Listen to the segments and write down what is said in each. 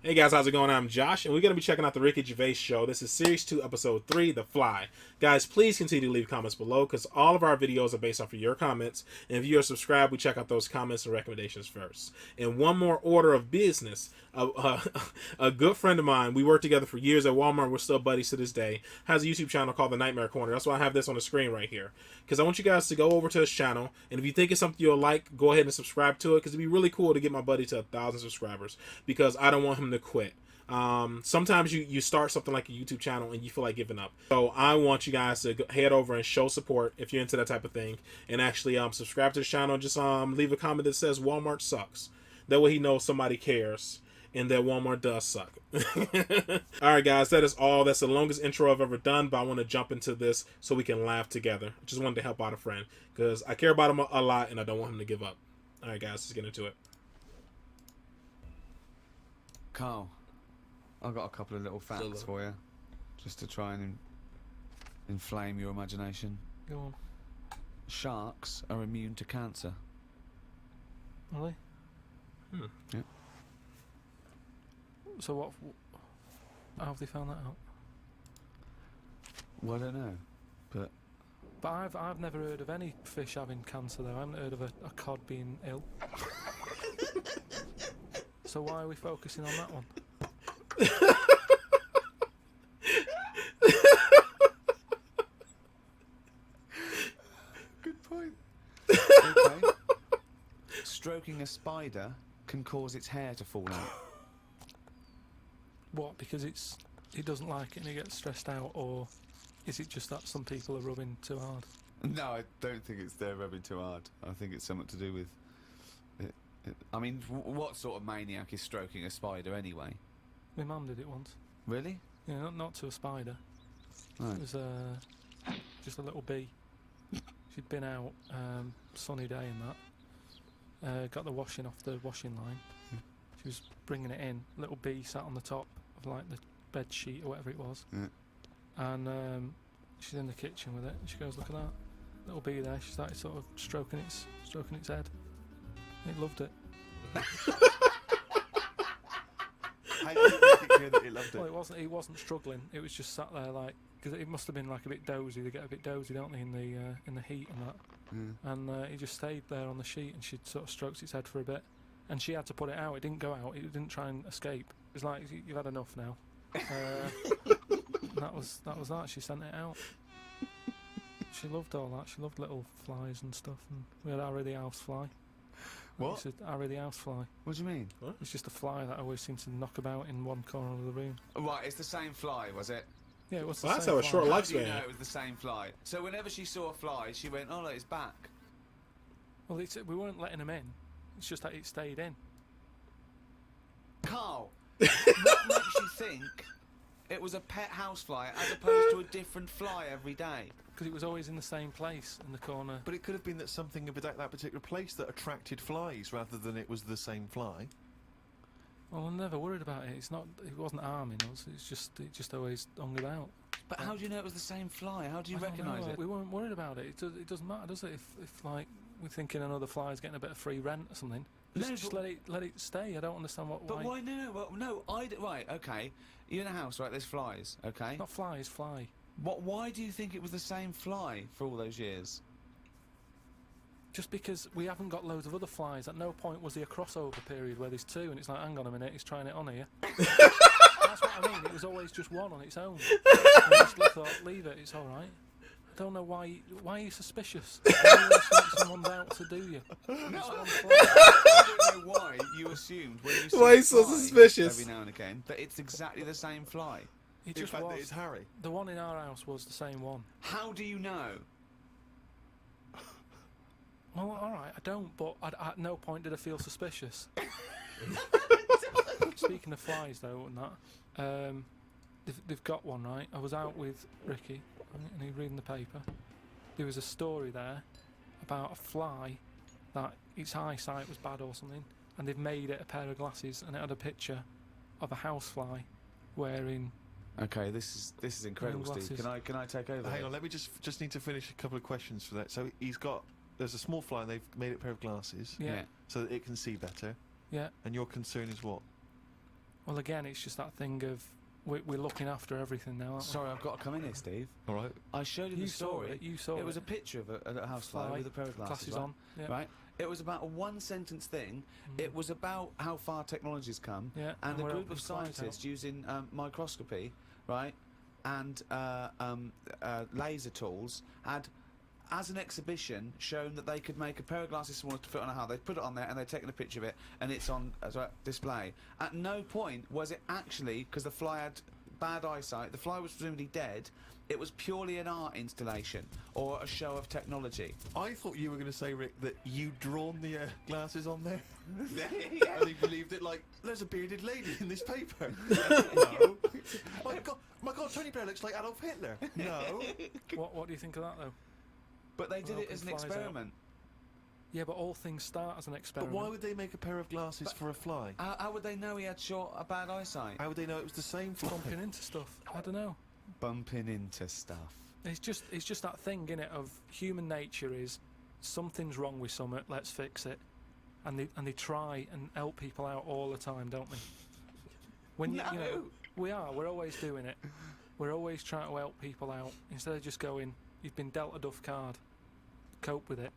Hey guys, how's it going? I'm Josh, and we're going to be checking out the Ricky Gervais show. This is Series 2, Episode 3, The Fly. Guys, please continue to leave comments below, because all of our videos are based off of your comments, and if you're subscribed, we check out those comments and recommendations first. And one more order of business. A good friend of mine, we worked together for years at Walmart, we're still buddies to this day, has a YouTube channel called The Nightmare Corner. That's why I have this on the screen right here, because I want you guys to go over to his channel, and if you think it's something you'll like, go ahead and subscribe to it, because it'd be really cool to get my buddy to 1,000 subscribers, because I don't want him to quit. Sometimes you start something like a YouTube channel and you feel like giving up. So I want you guys to head over and show support if you're into that type of thing, and actually subscribe to the channel. Just leave a comment that says Walmart sucks. That way he knows somebody cares and that Walmart does suck. Alright guys, that is all. That's the longest intro I've ever done, but I want to jump into this so we can laugh together. Just wanted to help out a friend because I care about him a lot and I don't want him to give up. Alright guys, let's get into it. Karl, I've got a couple of little facts for you, just to try and inflame your imagination. Go on. Sharks are immune to cancer. Are they? Yeah. So what? How have they found that out? Well, I don't know, but I've never heard of any fish having cancer though. I haven't heard of a cod being ill. So why are we focusing on that one? good point. Okay. Stroking a spider can cause its hair to fall out. What? Because he doesn't like it and he gets stressed out, or is it just that some people are rubbing too hard? No, I don't think it's they're rubbing too hard. I think it's something to do with it. I mean, what sort of maniac is stroking a spider anyway? My mum did it once. Really? Yeah, not to a spider. Right. It was just a little bee. She'd been out, sunny day and that. Got the washing off the washing line. She was bringing it in. Little bee sat on the top of like the bed sheet or whatever it was. Yeah. And she's in the kitchen with it. And she goes, "Look at that little bee there." She started sort of stroking its head. It loved it. How do you make it clear that it loved it? Well, it wasn't struggling. It was just sat there like, because it must have been like a bit dozy. They get a bit dozy, don't they, in the heat and that. Yeah. And he just stayed there on the sheet, and she sort of stroked its head for a bit, and she had to put it out. It didn't go out. It didn't try and escape. It was like, "You've had enough now." That was that. She sent it out. She loved all that. She loved little flies and stuff. And we had Harry the housefly. What? It's Harry the housefly. What do you mean? It's just a fly that always seems to knock about in one corner of the room. Right, it's the same fly, was it? Yeah, it was the Well, that's same how a fly. short How do you lifespan. know it was the same fly? So whenever she saw a fly, she went, "Oh, look, it's back." Well, we weren't letting him in. It's just that it stayed in. Karl, what makes you think it was a pet housefly as opposed to a different fly every day? Because it was always in the same place in the corner. But it could have been that something about that particular place that attracted flies rather than it was the same fly. Well, I'm never worried about it. It wasn't harming us. It just always hung about. But how do you know it was the same fly? How do you I don't recognise know. it? We weren't worried about it. It doesn't matter, does it? If like we're thinking another fly's getting a bit of free rent or something, just but- let it stay. I don't understand But why no? Well, no, right, okay. You're in a house, right? There's flies, okay? Not flies, fly. Why do you think it was the same fly for all those years? Just because we haven't got loads of other flies. At no point was there a crossover period where there's two, and it's like, hang on a minute, he's trying it on here. That's what I mean. It was always just one on its own. I just thought, leave it. It's all right. I don't know why. Why are you suspicious? Why do you always think someone's out to do you? I don't know why you assumed when you saw Why a are you so fly suspicious? every now and again that it's exactly the same fly. It The just fact that was. it's Harry. The one in our house was the same one. How do you know? Well, all right, I don't, but at no point did I feel suspicious. Speaking of flies, though, and that, they've got one, right? I was out with Ricky, and he was reading the paper. There was a story there about a fly that its eyesight was bad or something, and they've made it a pair of glasses, and it had a picture of a housefly wearing. Okay, this is incredible, Steve. Glasses. Can I take over? Hang on, let me just need to finish a couple of questions for that. So there's a small fly and they've made it a pair of glasses Yeah, Yeah. so that it can see better. yeah. And your concern is what? Well, again, it's just that thing of we're looking after everything now, aren't Sorry, I've got to come in here, Steve. All right. I showed you we? the story. You saw it. It was a picture of a housefly Fly, with a pair of glasses on. Yeah. Right? It was about a one-sentence thing. It was about how far technology's come, Yeah, and a we're group helping of flies out. scientists using microscopy, right, and laser tools had, as an exhibition, shown that they could make a pair of glasses smaller to fit on a hat. They'd put it on there and they'd taken a picture of it, and it's on as a display. At no point was it actually, because the fly had bad eyesight, the fly was presumably dead. It was purely an art installation or a show of technology. I thought you were going to say, Rick, that you'd drawn the glasses on there. Yeah. And he believed it like, there's a bearded lady in this paper. No. My God, Tony Blair looks like Adolf Hitler. No. What do you think of that, though? But they did Well, it as an flies out. experiment. Yeah, but all things start as an But experiment. why would they make a pair of glasses for a fly? How would they know he had a bad eyesight? How would they know it was the same fly? bumping into stuff? I don't know. Bumping into stuff. It's just that thing, innit, of human nature is something's wrong with something, let's fix it, and they try and help people out all the time, don't they? When you know, we're always doing it. We're always trying to help people out instead of just going, you've been dealt a duff card, cope with it.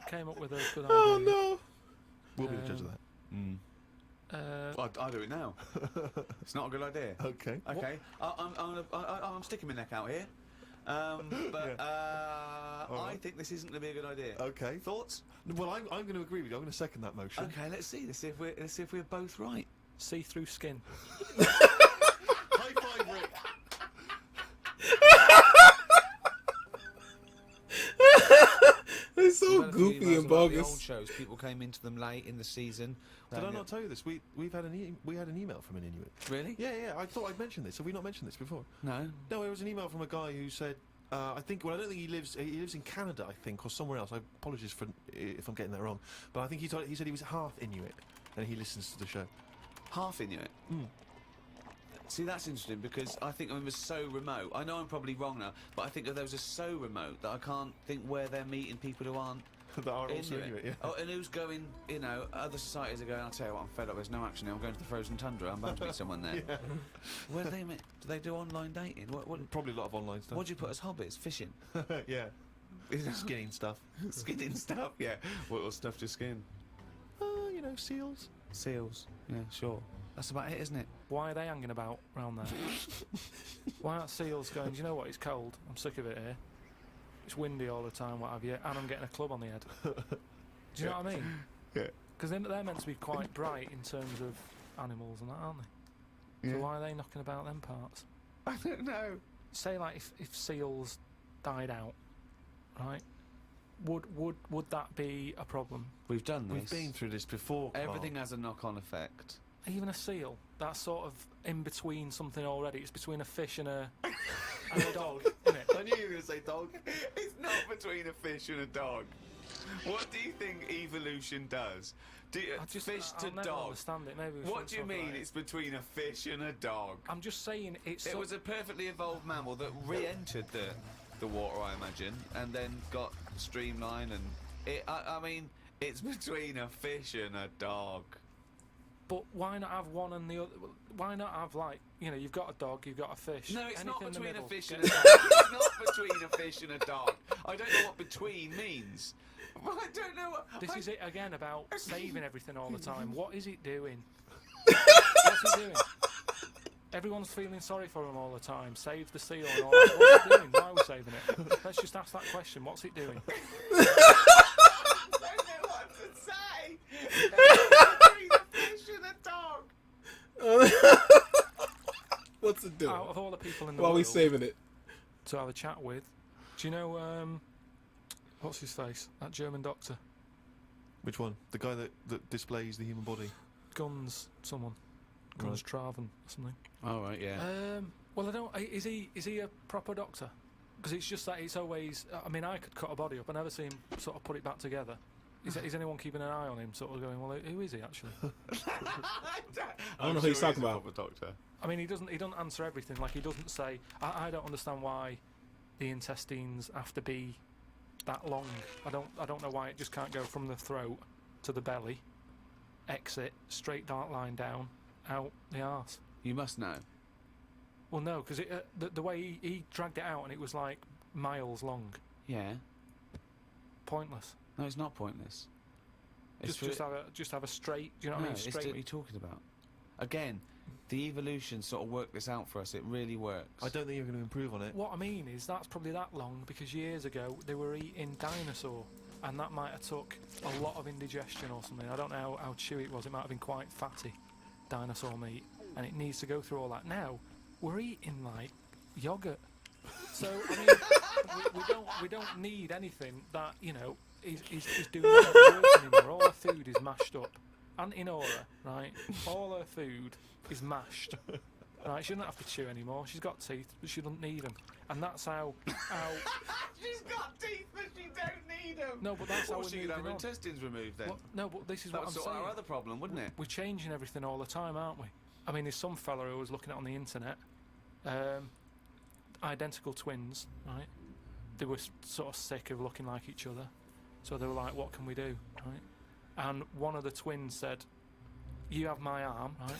Came up with a good idea. Oh no. We'll be the judge of that. I do it now. It's not a good idea. Okay. Okay, I'm sticking my neck out here. But I think this isn't going to be a good idea. Okay. Thoughts? Well, I'm going to agree with you. I'm going to second that motion. Okay, let's see. Let's see if we're both right. See-through skin. High five, Rick. It's so We've had a few goofy emails and about the bogus. old shows. People came into them late in the season. Did I not tell you this? We had an email from an Inuit. Really? Yeah. I thought I'd mentioned this. Have we not mentioned this before? No. No, it was an email from a guy who said, I think. Well, I don't think he lives in Canada, I think, or somewhere else. I apologize for if I'm getting that wrong. But I think he said he was half Inuit, and he listens to the show. Half Inuit. See, that's interesting because I think it was so remote. I know I'm probably wrong now, but I think that those are so remote that I can't think where they're meeting people who aren't that are also Inuit. Yeah. Oh, and who's going, other societies are going, I'll tell you what, I'm fed up, there's no action now, I'm going to the frozen tundra, I'm bound to meet someone there. Yeah. Where do they meet? Do they do online dating? What Probably a lot of online stuff. do you put as hobbies? Fishing? Yeah. Skinning stuff. Skinning stuff? Yeah. What stuff to skin? Seals. Seals. Yeah, sure. That's about it, isn't it? Why are they hanging about round there? Why aren't seals going, do you know what, it's cold, I'm sick of it here. It's windy all the time, what have you, and I'm getting a club on the head. Do you know what I mean? Yeah. Because they're meant to be quite bright in terms of animals and that, aren't they? Yeah. So why are they knocking about them parts? I don't know. Say like if seals died out, right? Would that be a problem? We've done this. We've been through this before. Karl. Everything has a knock-on effect. Even a seal, that's sort of in between something already. It's between a fish and a dog, isn't it? I knew you were going to say dog. It's not between a fish and a dog. What do you think evolution does? I'll never understand it. Maybe we What do you shouldn't talk mean about it's between a fish and a dog? I'm just saying it's. It was a perfectly evolved mammal that re-entered the water, I imagine, and then got streamlined. And I mean, it's between a fish and a dog. But why not have one and the other? Why not have you've got a dog, you've got a fish. No, it's not anything in the between a middle. fish and a dog. It's not between a fish and a dog. I don't know what between means. I don't know what. This is it again about saving everything all the time. What is it doing? What's it doing? Everyone's feeling sorry for him all the time. Save the seal and all that. What's it doing? Why are we saving it? Let's just ask that question. What's it doing? I don't know what to say. Between a fish and a dog. What's it doing? Out of all the people in the While we world saving it. to have a chat with, do you know what's his face? That German doctor. Which one? The guy that displays the human body. Guns Traven or something. All right, yeah. Well, I don't. Is he a proper doctor? Because it's just that it's always. I mean, I could cut a body up. I never see him sort of put it back together. Is anyone keeping an eye on him? Sort of going, well, who is he actually? I don't know who he's talking about. Doctor. I mean, he doesn't answer everything. Like he doesn't say. I don't understand why the intestines have to be that long. I don't know why it just can't go from the throat to the belly, exit, straight dark line down, out the arse. You must know. Well, no, because the way he dragged it out and it was like miles long. Yeah. Pointless. No, it's not pointless. It's Just have a straight. Do you know what I mean? It's Straight. what are you talking about? Again, the evolution sort of worked this out for us. It really works. I don't think you're going to improve on it. What I mean is that's probably that long because years ago they were eating dinosaur, and that might have took a lot of indigestion or something. I don't know how chewy it was. It might have been quite fatty, dinosaur meat, and it needs to go through all that. Now we're eating like yogurt, so I mean we don't need anything that is doing no work anymore. All her food is mashed up. Auntie Nora, right? All her food is mashed. Right? She doesn't have to chew anymore. She's got teeth, but she doesn't need them. And that's how. She's got teeth, but she don't need them. No, but that's how she we're could have moving her on. intestines removed then. Well, no, but this is That what would I'm sort saying. our other problem, wouldn't it? We're changing everything all the time, aren't we? I mean, there's some fella who was looking at on the internet, identical twins, right? They were sort of sick of looking like each other, so they were like, "What can we do?" Right? And one of the twins said, "You have my arm," right?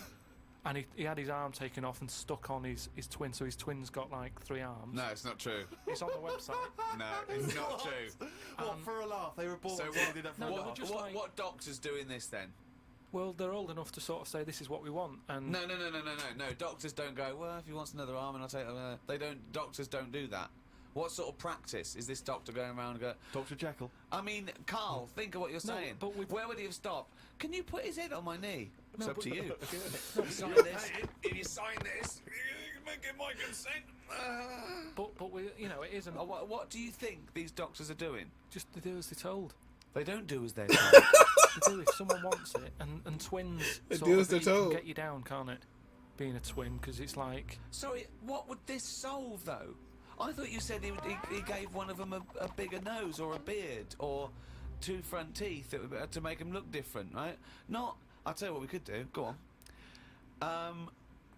And he had his arm taken off and stuck on his twin, so his twin's got like 3 arms. No, it's not true. It's on the website. No, it's not true. What, for a laugh? They were born So and what- did that for no, a but laugh. just like- What doctor's doing this then? Well, they're old enough to sort of say this is what we want, and No. Doctors don't go, well, if he wants another arm and I'll take it. They don't. Doctors don't do that. What sort of practice is this doctor going around and go? Dr. Jekyll. I mean, Karl, think of what you're No, saying. but we've- Where would he have stopped? Can you put his head on my knee? It's No, up but- to you. No, Sign this. If you sign this, you can get my consent. but we, it isn't. Oh, what do you think these doctors are doing? Just they do as they're told. They don't do as they're told. They do if someone wants it, and twins. They sort do of, as they're it can told. Get you down, can't it? Being a twin, because it's like. Sorry, what would this solve though? I thought you said he gave one of them a bigger nose or a beard or 2 front teeth to make him look different, right? Not. I'll tell you what we could do. Go on.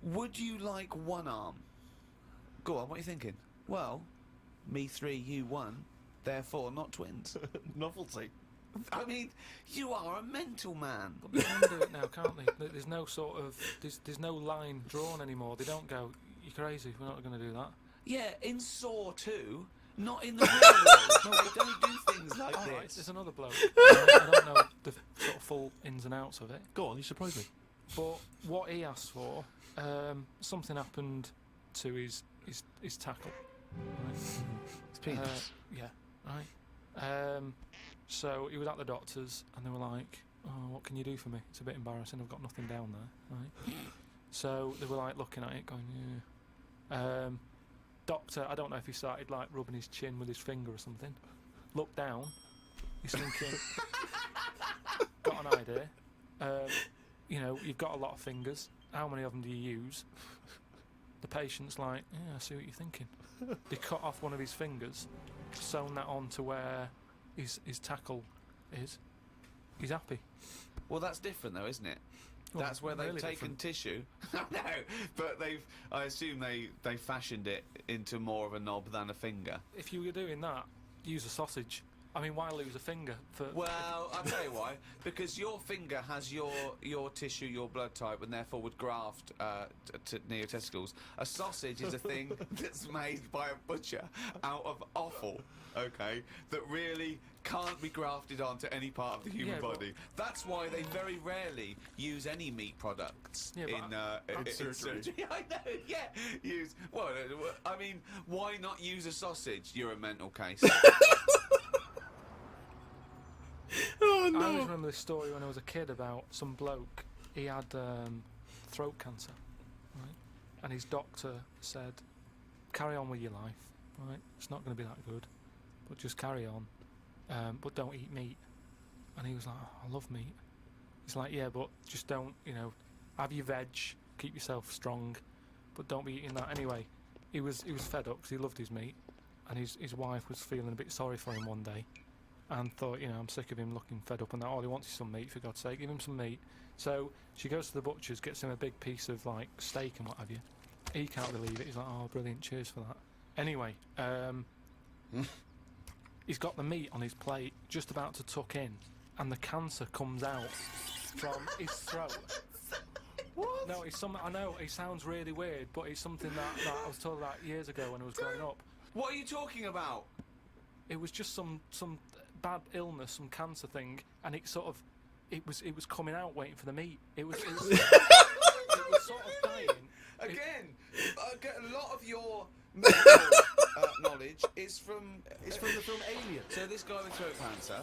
Would you like 1 arm? Go on. What are you thinking? Well, me 3, you 1. Therefore, not twins. Novelty. I mean, you are a mental man. But they can do it now, can't they? There's no sort of. There's no line drawn anymore. They don't go. You're crazy. We're not going to do that. Yeah, in Saw 2, not in the real world. No, they don't do things like All right, this. there's another bloke. I don't know the sort of full ins and outs of it. Go on, you surprised me. But what he asked for, something happened to his tackle. Right? It's penis. Yeah, right. So he was at the doctor's, and they were like, "Oh, what can you do for me? It's a bit embarrassing. I've got nothing down there." Right. So they were like looking at it, going, "Yeah." Doctor, I don't know if he started like rubbing his chin with his finger or something. Looked down. He's thinking, got an idea. You've got a lot of fingers. How many of them do you use? The patient's like, yeah, I see what you're thinking. They cut off one of his fingers, sewn that on to where his tackle is. He's happy. Well, that's different though, isn't it? Well, That's where they've really taken different. tissue. No, but I assume they fashioned it into more of a knob than a finger. If you were doing that, use a sausage. I mean, why lose a finger for? Well, I'll tell you why. Because your finger has your tissue, your blood type, and therefore would graft near your testicles. A sausage is a thing that's made by a butcher out of offal, okay, that really can't be grafted onto any part of the human Yeah, but- body. That's why they very rarely use any meat products Yeah, but in surgery. I know, yeah. I mean, why not use a sausage? You're a mental case. Oh I always no! remember this story when I was a kid about some bloke. He had throat cancer, right? And his doctor said, "Carry on with your life, right? It's not going to be that good, but just carry on. But don't eat meat." And he was like, "Oh, I love meat." He's like, "Yeah, but just don't, have your veg, keep yourself strong, but don't be eating that." Anyway, he was fed up because he loved his meat, and his wife was feeling a bit sorry for him one day. And thought, I'm sick of him looking fed up and that. All he wants is some meat, for God's sake, give him some meat. So she goes to the butcher's, gets him a big piece of like steak and what have you. He can't believe it. He's like, "Oh, brilliant, cheers for that." Anyway, he's got the meat on his plate, just about to tuck in, and the cancer comes out from his throat. What? No, it's some. I know it sounds really weird, but it's something that I was told about years ago when I was growing up. What are you talking about? It was just some bad illness, some cancer thing, and it sort of, it was coming out waiting for the meat. It was it was sort of dying. Again, I get a lot of your medical knowledge is from It's from the film Alien. So this guy with throat cancer,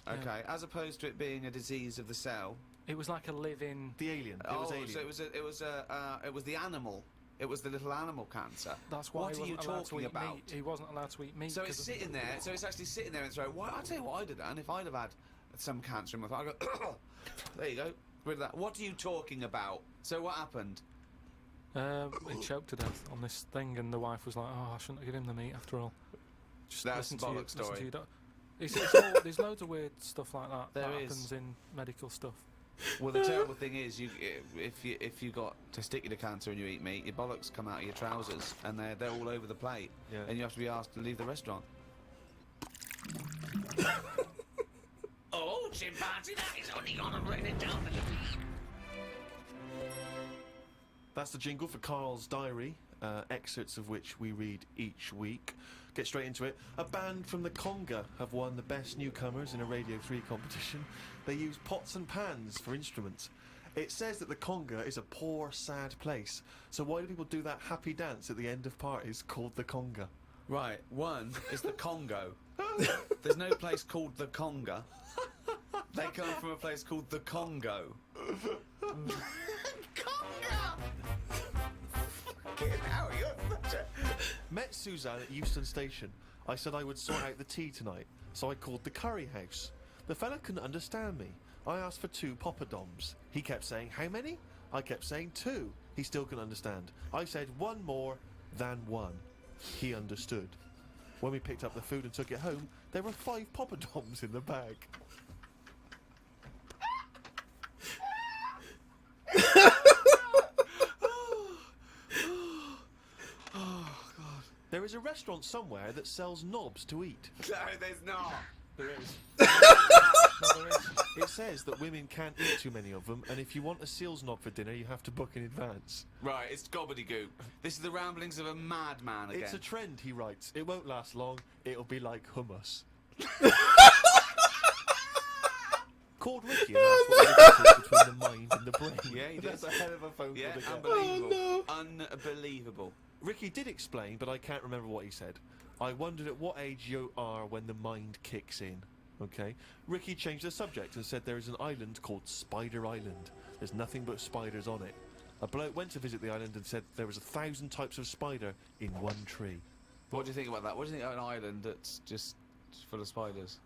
okay, as opposed to it being a disease of the cell. It was like a living. The Alien. It was Alien. So it was the animal. It was the little animal cancer. That's why What he are you wasn't allowed to talking eat about? meat. He wasn't allowed to eat meat. So it's 'cause of- sitting there. So it's actually sitting there and throwing. Well, I'll tell you what I'd have done if I'd have had some cancer in my throat. I go, there you go, rid of that. What are you talking about? So what happened? He choked to death on this thing, and the wife was like, "Oh, I shouldn't have given him the meat after all." Just That's listen to bollocks listen story. to your it's all, there's loads of weird stuff like that There that is. happens in medical stuff. Well, the terrible thing is, if you got testicular cancer and you eat meat, your bollocks come out of your trousers, and they're all over the plate, Yeah. and you have to be asked to leave the restaurant. Oh, chimpanzee, that is only gonna bring it down. That's the jingle for Karl's diary, excerpts of which we read each week. Get straight into it. A band from the Conga have won the Best Newcomers in a Radio 3 competition. They use pots and pans for instruments. It says that the Conga is a poor, sad place. So why do people do that happy dance at the end of parties called the Conga? Right, one is the Congo. There's no place called the Conga. They come from a place called the Congo. Met Suzanne at Euston Station. I said I would sort out the tea tonight, so I called the curry house. The fella couldn't understand me. I asked for 2 poppadoms. He kept saying, how many? I kept saying 2. He still couldn't understand. I said 1 more than 1. He understood. When we picked up the food and took it home, there were 5 poppadoms in the bag. There is a restaurant somewhere that sells knobs to eat. No, there's not. There is. No, there is. It says that women can't eat too many of them, and if you want a seal's knob for dinner, you have to book in advance. Right, it's gobbledygook. This is the ramblings of a madman again. It's a trend, he writes. It won't last long. It'll be like hummus. Called Ricky and asked what the difference is between the mind and the brain. Yeah, he That's did. a hell of a phone Yeah, call to get. unbelievable. Unbelievable. Ricky did explain, but I can't remember what he said. I wondered at what age you are when the mind kicks in. Okay? Ricky changed the subject and said there is an island called Spider Island. There's nothing but spiders on it. A bloke went to visit the island and said there was 1,000 types of spider in one tree. What do you think about that? What do you think of an island that's just full of spiders?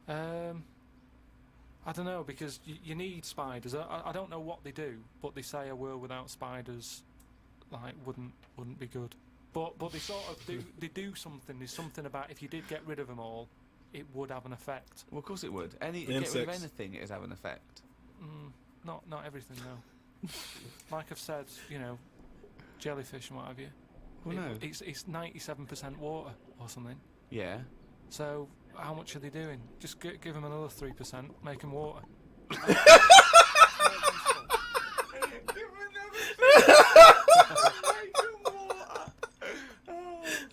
I don't know, because you need spiders. I don't know what they do, but they say a world without spiders like wouldn't be good. But they sort of do something. There's something about if you did get rid of them all, it would have an effect. Well, of course it would. Get rid of Insects. anything, it'd have an effect. Not everything though. Like I've said, jellyfish and what have you. Well, no. It's 97% water or something. Yeah. So how much are they doing? Just give them another 3%, make them water.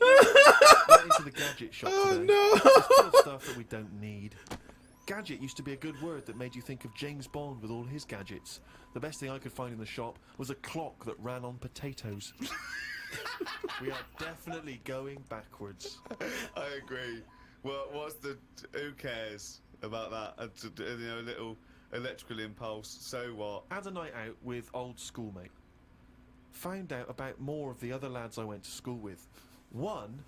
Went into the gadget shop today. It's full of stuff that we don't need. Gadget used to be a good word that made you think of James Bond with all his gadgets. The best thing I could find in the shop was a clock that ran on potatoes. We are definitely going backwards. I agree. Well, who cares about that? A little electrical impulse. So what? Had a night out with old schoolmate. Found out about more of the other lads I went to school with. One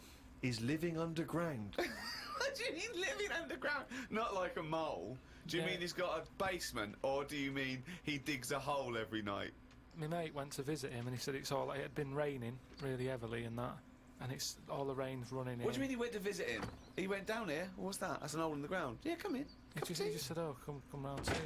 is living underground. What do you mean living underground? Not like a mole. Do you Yeah. mean he's got a basement, or do you mean he digs a hole every night? My mate went to visit him and he said it had been raining really heavily and that, and it's all the rain's running in. What do you mean he went to visit him? He went down here. What's that? That's an hole in the ground. Yeah, come in. He just said, "Oh, come round to us,"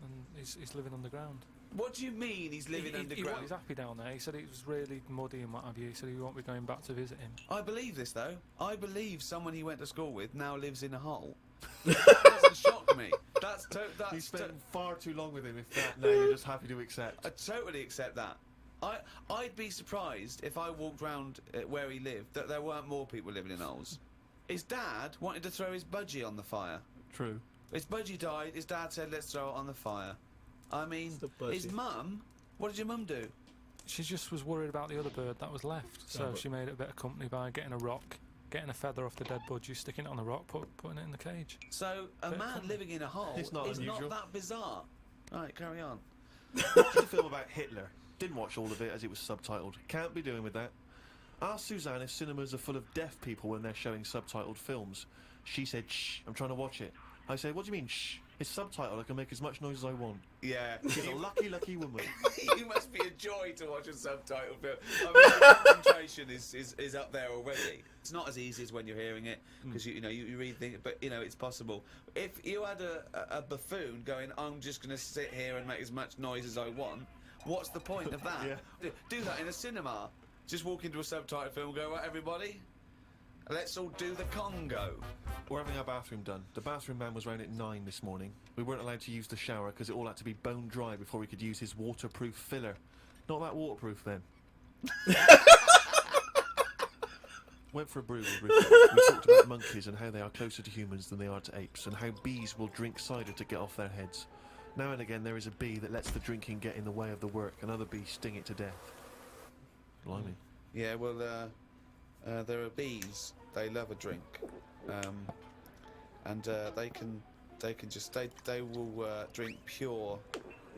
and he's living underground. What do you mean he's living underground? He's happy down there. He said it was really muddy and what have you. He said he won't be going back to visit him. I believe this though. I believe someone he went to school with now lives in a hole. That doesn't shock me. You spent far too long with him. If that now you're just happy to accept. I totally accept that. I'd be surprised if I walked round where he lived that there weren't more people living in holes. His dad wanted to throw his budgie on the fire. True. His budgie died. His dad said, "Let's throw it on the fire." I mean, his mum. What did your mum do? She just was worried about the other bird that was left, so she made it a bit of company by getting a rock, getting a feather off the dead budgie, sticking it on the rock, putting it in the cage. So a man living in a hole is not that bizarre. Right, carry on. Watched the film about Hitler. Didn't watch all of it as it was subtitled. Can't be doing with that. Asked Suzanne if cinemas are full of deaf people when they're showing subtitled films. She said, "Shh, I'm trying to watch it." I said, "What do you mean, shh? It's subtitled. I can make as much noise as I want." Yeah. She's a lucky, lucky woman. You must be a joy to watch a subtitled film. I mean, the concentration is up there already. It's not as easy as when you're hearing it, because you read things, but it's possible. If you had a buffoon going, "I'm just going to sit here and make as much noise as I want," what's the point of that? Yeah. Do that in a cinema. Just walk into a subtitled film and go, "Right, everybody, let's all do the Congo." We're having our bathroom done. The bathroom man was round at 9 this morning. We weren't allowed to use the shower because it all had to be bone dry before we could use his waterproof filler. Not that waterproof then. Went for a brew with Ricky. We talked about monkeys and how they are closer to humans than they are to apes, and how bees will drink cider to get off their heads. Now and again there is a bee that lets the drinking get in the way of the work, and other bees sting it to death. Blimey. Yeah, well, there are bees. They love a drink, and they will drink pure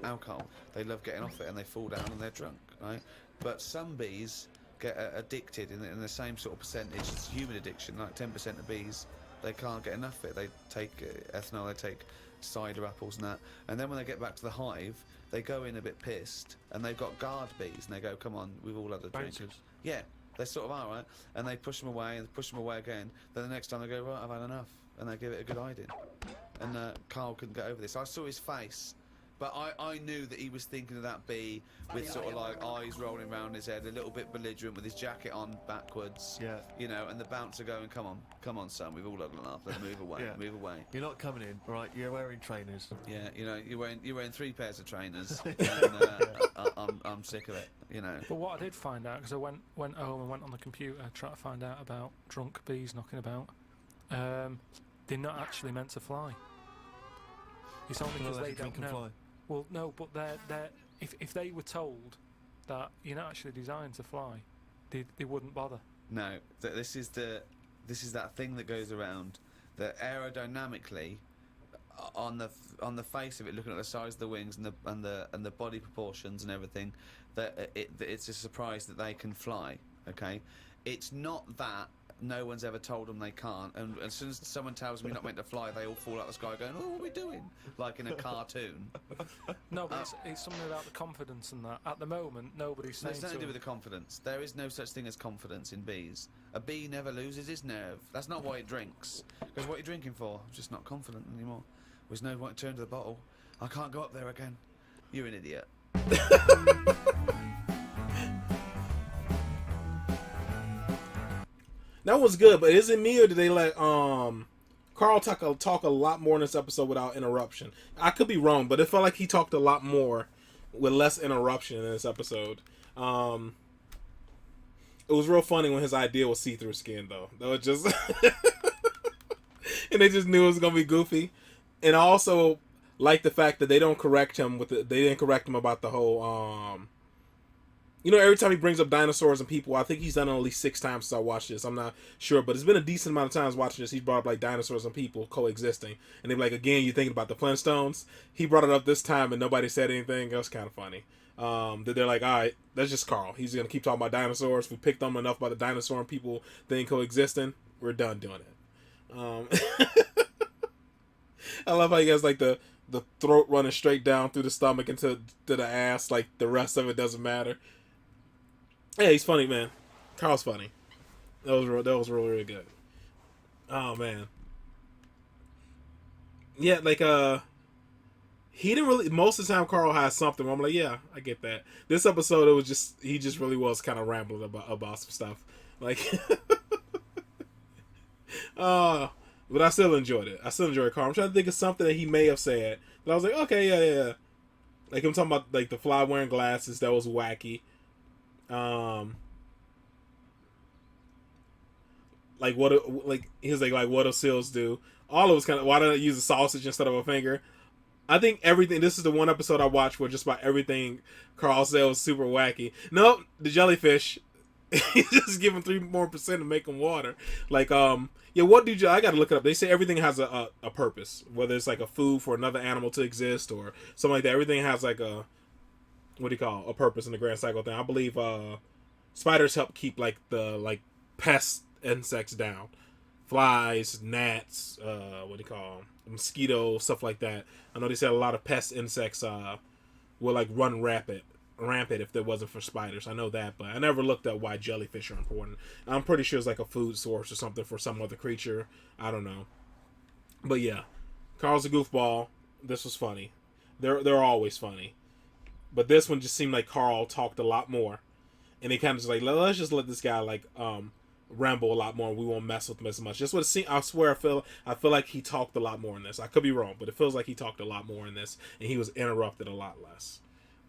alcohol. They love getting off it, and they fall down and they're drunk, right? But some bees get addicted in the same sort of percentage as human addiction. Like 10% of bees, they can't get enough of it. They take ethanol, they take cider apples and that, and then when they get back to the hive, they go in a bit pissed, and they've got guard bees, and they go, "Come on, we've all had a drink." Bouncers. Yeah, they sort of are, right? And they push them away, and push them away again. Then the next time they go, "Right, I've had enough," and they give it a good hiding. And Karl couldn't get over this. I saw his face, but I knew that he was thinking of that bee with sort of like eyes rolling around his head, a little bit belligerent with his jacket on backwards. Yeah. And the bouncer going, "Come on, son, we've all had enough. Let's move away, Yeah. move away." You're not coming in, right? You're wearing trainers. Yeah, you're wearing 3 pairs of trainers, and I'm sick of it. But what I did find out, because I went home and went on the computer trying to find out about drunk bees knocking about, they're not actually meant to fly. It's only because they don't know. Fly. Well, no, but they're if they were told that you're not actually designed to fly, they wouldn't bother. No, this is that thing that goes around that aerodynamically, on the face of it, looking at the size of the wings and the body proportions and everything, that it's a surprise that they can fly. Okay, it's not that. No one's ever told them they can't, and as soon as someone tells them you're not meant to fly, they all fall out of the sky going, "Oh, what are we doing?" Like in a cartoon. No, but it's something about the confidence and that. At the moment, nobody's saying It's nothing to do with the confidence. There is no such thing as confidence in bees. A bee never loses his nerve. That's not why it drinks. Because what are you drinking for? I'm just not confident anymore. There's no point to turn to the bottle. I can't go up there again. You're an idiot. That was good, but is it me or did they let Karl talk a lot more in this episode without interruption? I could be wrong, but it felt like he talked a lot more with less interruption in this episode. It was real funny when his idea was see-through skin, though. That was just, and they just knew it was gonna be goofy. And I also like the fact that they don't correct him they didn't correct him about the whole every time he brings up dinosaurs and people, I think he's done it at least 6 times since I watched this. I'm not sure, but it's been a decent amount of times watching this. He's brought up like dinosaurs and people coexisting, and they're like, again, you thinking about the Flintstones? He brought it up this time, and nobody said anything. It was kind of funny. That they're like, all right, that's just Karl. He's gonna keep talking about dinosaurs. We picked on him enough about the dinosaur and people thing coexisting. We're done doing it. I love how he has like the throat running straight down through the stomach into the ass. Like the rest of it doesn't matter. Yeah, he's funny, man. Karl's funny. That was really good. Oh man. Yeah, like he didn't really. Most of the time, Karl has something where I'm like, yeah, I get that. This episode, it was just he just really was kind of rambling about some stuff, like. But I still enjoyed it. I still enjoyed Karl. I'm trying to think of something that he may have said. But I was like, okay, yeah. Like I'm talking about like the fly wearing glasses. That was wacky. Like he was like what do seals do? All of us kind of why don't I use a sausage instead of a finger? I think everything. This is the one episode I watched where just about everything Karl said was super wacky. Nope, the jellyfish. He's just giving 3% more to make them water. Like yeah, what do you? I gotta look it up. They say everything has a purpose, whether it's like a food for another animal to exist or something like that. Everything has like a what do you call a purpose in the grand cycle thing. I believe spiders help keep like the pest insects down, flies, gnats, what do you call 'em? Mosquitoes, stuff like that. I know they said a lot of pest insects will like run rampant if there wasn't for spiders. I know that, but I never looked at why jellyfish are important. I'm pretty sure it's like a food source or something for some other creature. I don't know, but yeah, Karl's a goofball. This was funny. They're always funny, but this one just seemed like Karl talked a lot more, and they kind of just like let's just let this guy like ramble a lot more. We won't mess with him as much. Just what it seemed. I swear, I feel like he talked a lot more in this. I could be wrong, but it feels like he talked a lot more in this, and he was interrupted a lot less.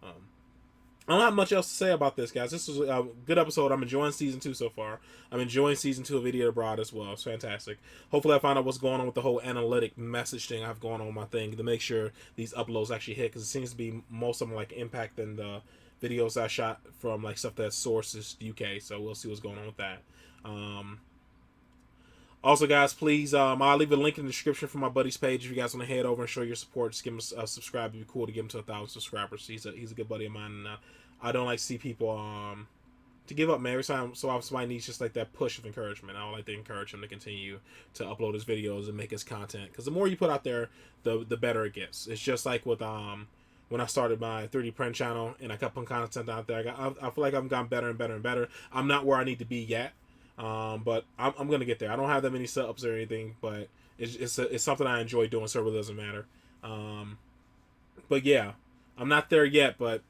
I don't have much else to say about this, guys. This was a good episode. I'm enjoying season 2 so far. I'm enjoying season 2 of Idiot Abroad as well. It's fantastic. Hopefully, I find out what's going on with the whole analytic message thing I have going on with my thing to make sure these uploads actually hit, because it seems to be most of them like impacting the videos I shot from like stuff that sources UK. So we'll see what's going on with that. Also, guys, please, I'll leave a link in the description for my buddy's page if you guys want to head over and show your support. Just give him a subscribe. It'd be cool to get him to 1,000 subscribers. He's a good buddy of mine, and I don't like to see people to give up, man. Every time somebody needs just like that push of encouragement. I would like to encourage him to continue to upload his videos and make his content, because the more you put out there, the better it gets. It's just like with when I started my 3D print channel and I kept putting content out there. I feel like I've gotten better and better and better. I'm not where I need to be yet. But I'm gonna get there. I don't have that many subs or anything, but it's something I enjoy doing, so it really doesn't matter. But yeah, I'm not there yet, but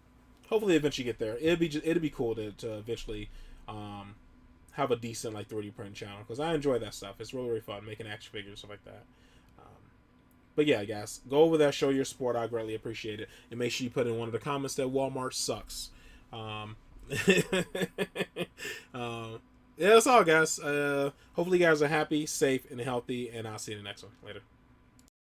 hopefully eventually get there. It'd be cool to eventually have a decent like 3D print channel, because I enjoy that stuff. It's really fun making action figures and stuff like that. But yeah, guys, go over there, show your support. I greatly appreciate it, and make sure you put in one of the comments that Walmart sucks. Yeah, that's all, guys. Hopefully you guys are happy, safe, and healthy, and I'll see you in the next one. Later.